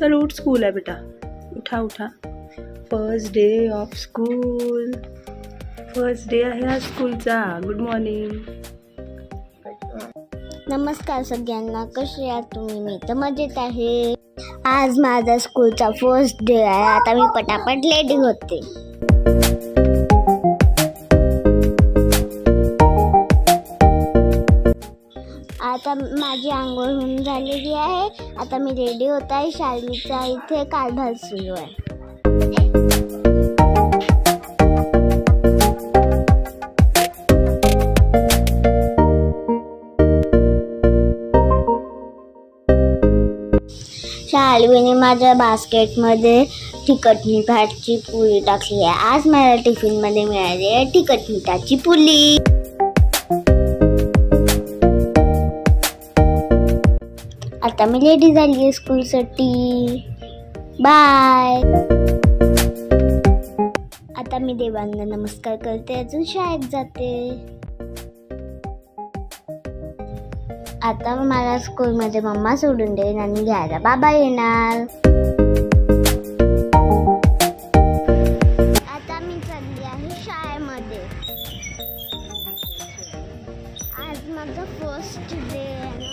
चल उठ, स्कूल है बेटा, उठा उठा. First day of school, first day आहे आज स्कूलचा. Good morning. नमस्कार सगळ्यांना, कसे आहात तुम्ही? मी तर मजेत आहे. आज माझा स्कूलचा फर्स्ट डे आहे. आता मी पटापट रेडी होते. आता माझी आंघोळ होऊन झालेली आहे. आता मी रेडी होत आहे. शाळेचा इथे कारभार सुरू आहे. शाळेने माझ्या बास्केटमध्ये तिखट मिठाची पुरी टाकली आहे. आज मला टिफिनमध्ये मिळाली आहे तिखट मिठाची पुरी. आता मी रेडी झाली आहे स्कूलसाठी. बाय. आता मी देवांना नमस्कार करते, अजून शाळेत जाते. आता मला स्कूलमध्ये मम्मा सोडून देईन आणि घ्यायला बाबा येणार. आता मी चालली आहे शाळेमध्ये. आज माझा फर्स्ट डे आहे ना.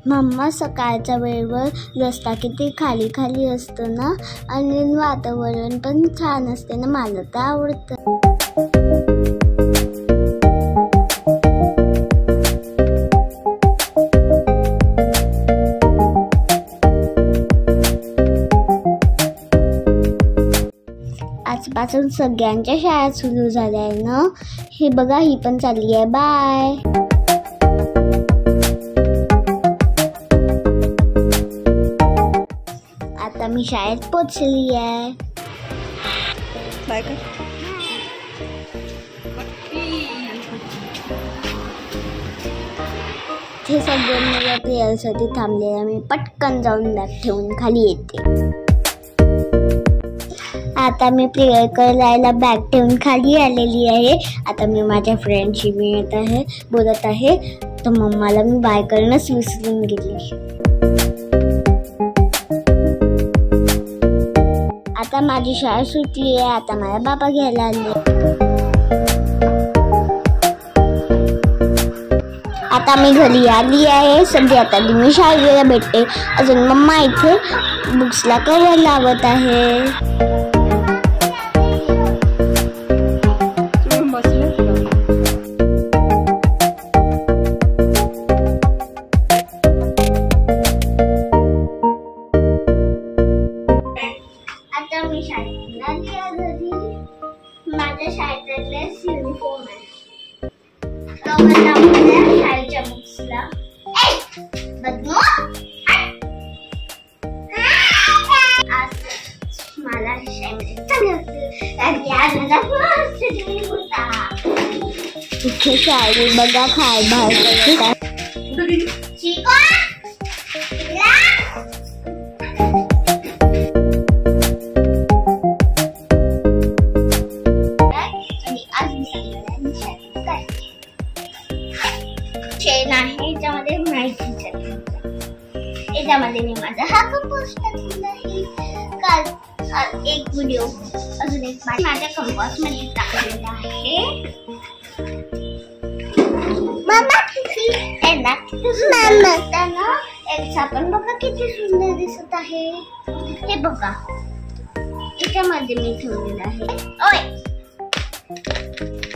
मम्मा सकाळच्या वेळेवर रस्ता किती खाली खाली असतो ना, आणि वातावरण पण छान असते ना, मला तर आवडतं. आजपासून सगळ्यांच्या शाळा सुरू झाल्या आहे ना. हे बघा, ही पण चालली आहे. बाय. आता मी शाळेत पोचली आहे. बाय कर. हे सगळे मला प्रेयरसाठी थांबलेले. मी पटकन जाऊन बॅग ठेवून खाली येते. आता मी प्रेयर करायला बॅग ठेवून खाली आलेली आहे. आता मी माझ्या फ्रेंडशी बोलत आहे. तर मम्माला मी बाय करणंच विसरून गेली. आता माझी शाळा सुटली आहे. आता मला बाबा घ्यायला आले. आता मी घरी आली आहे. सध्या आता मी शाळेला भेटते. अजून मम्मा इथे बुक्सला कव्हर लावत आहे. आता मी शाळेत आली आहे घरी. माझ्या शाळेचा ड्रेस युनिफॉर्म आहे. शाळेच्या बुक्सला आज मला इथे शाळेत बघा खाय बाहेर. चेन आहे याच्यामध्ये माहिती. याच्यामध्ये मी माझा हा कंपोज टाकलेला आहे. काल एक व्हिडिओ अजून एक माझ्या कंपोज मध्ये टाकलेला आहे. एक आपण बघा किती सुंदर दिसत आहे. हे बघा, याच्यामध्ये मी ठेवलेलं आहे.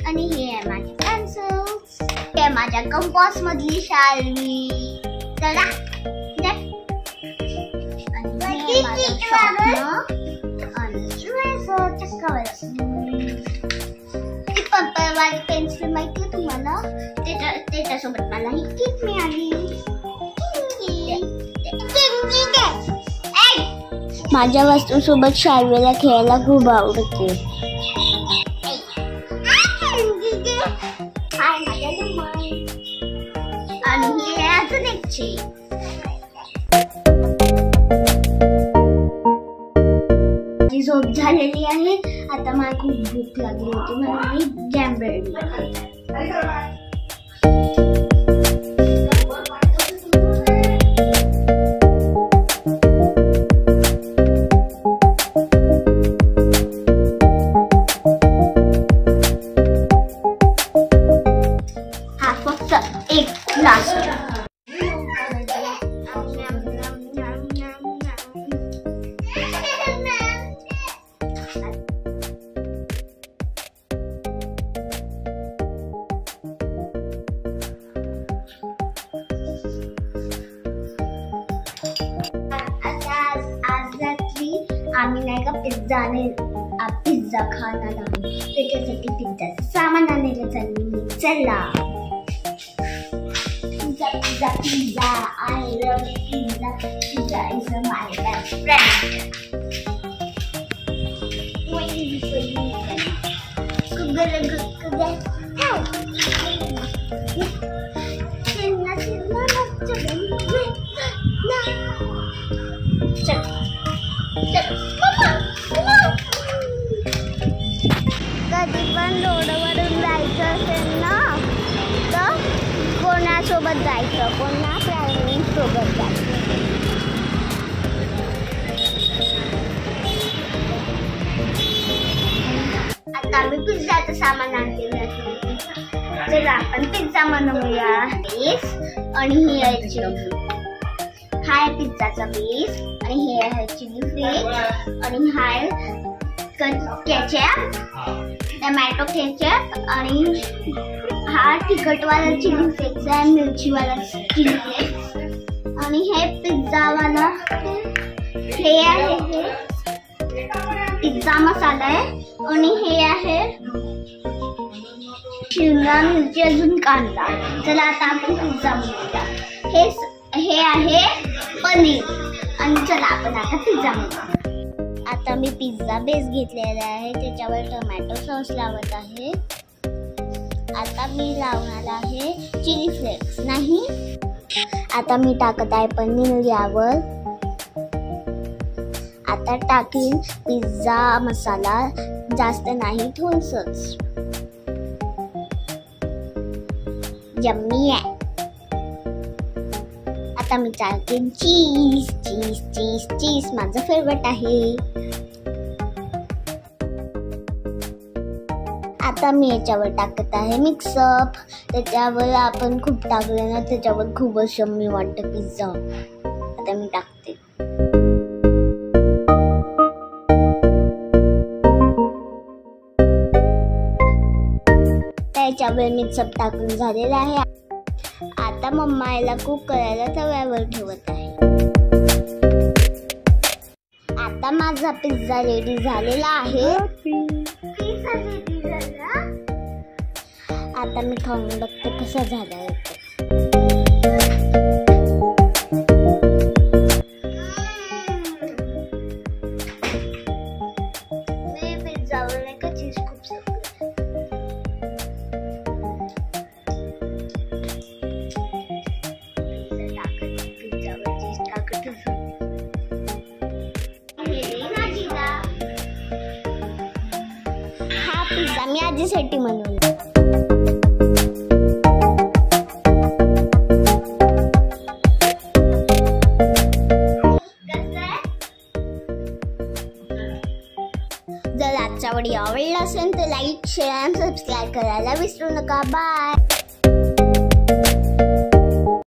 आणि हे आहे माझे पेन्सिल्स. हे माझ्या कंपास मधली शाळी. चला पर्पल वाली पेन्सिल माहिती तुम्हाला. त्याच्यासोबत मला ही किट मिळाली. माझ्या वस्तूंसोबत शाळेला खेळायला खूप आवडते. झोप झालेली आहे. आता मला खूप भूक लागली होती म्हणून मी जॅम रेडी करते. हा फक्त एक ग्लास. आम्ही नाही का पिझ्झा खाणार आहोत. त्याच्यासाठी पिझ्झाचं सामान आणायला चालली मी. चला. Pizza pizza I love pizza. Pizza is my best friend. कधी पण रोडवरून जायचं असेल ना तर कोणासोबत जायचं, कोणा फ्रेंड्ससोबत जायचं. आता मी पिझ्झाचं सामान आणलेलं आहे. तर आपण पिझ्झा बनवूया. बेस आणि ही आहे चिली. हा आहे पिझ्झाचा बेस आणि हे आहे चिली फ्लेक्स आणि हा आहे केचप, टोमॅटो केचप आणि हा तिखटवाला चिली फ्लेक्स आहे, मिरचीवाला चिली फ्लेक्स आणि हे पिझ्झावाला हे आहे, हे पिझ्झा मसाला आहे आणि हे आहे शिमला मिरची अजून कांदा. चला आता आपण पिझ्झा बनवूया. हे आहे पनीर आणि चला आपण आता पिझ्झा बनवूया. आता मी पिझ्झा बेस घेतलेला आहे, त्याच्यावर टोमॅटो सॉस लावत आहे. आता मी लावणार आहे चिली फ्लेक्स. नाही, आता मी टाकत आहे पनीर यावर. आता टाकीन पिझ्झा मसाला, जास्त नाही, थोडंसंच. यम्मी आहे. आता मी टाकेन चीज. चीज चीज चीज माझं फेवरेट आहे. आता मी याच्यावर टाकत आहे मिक्सअप. त्याच्यावर आपण खूप टाकलं ना, त्याच्यावर खूपच यम्मी वाटतं पिझ्झा. आता मी टाकते. त्याच्यावर मिक्सअप टाकून झालेला आहे. आता मम्मा याला कुक करायला तव्यावर ठेवत आहे. आता माझा पिझ्झा रेडी झालेला आहे. आता मी खाऊन बघते कसा झाला. मी पिझ्झावर नाही का चीज खूप पिझ्झा मी आजीसाठी बनवला. जर आजचा व्हिडिओ आवडला असेल तर लाईक, शेअर आणि सबस्क्राईब करायला विसरू नका. बाय.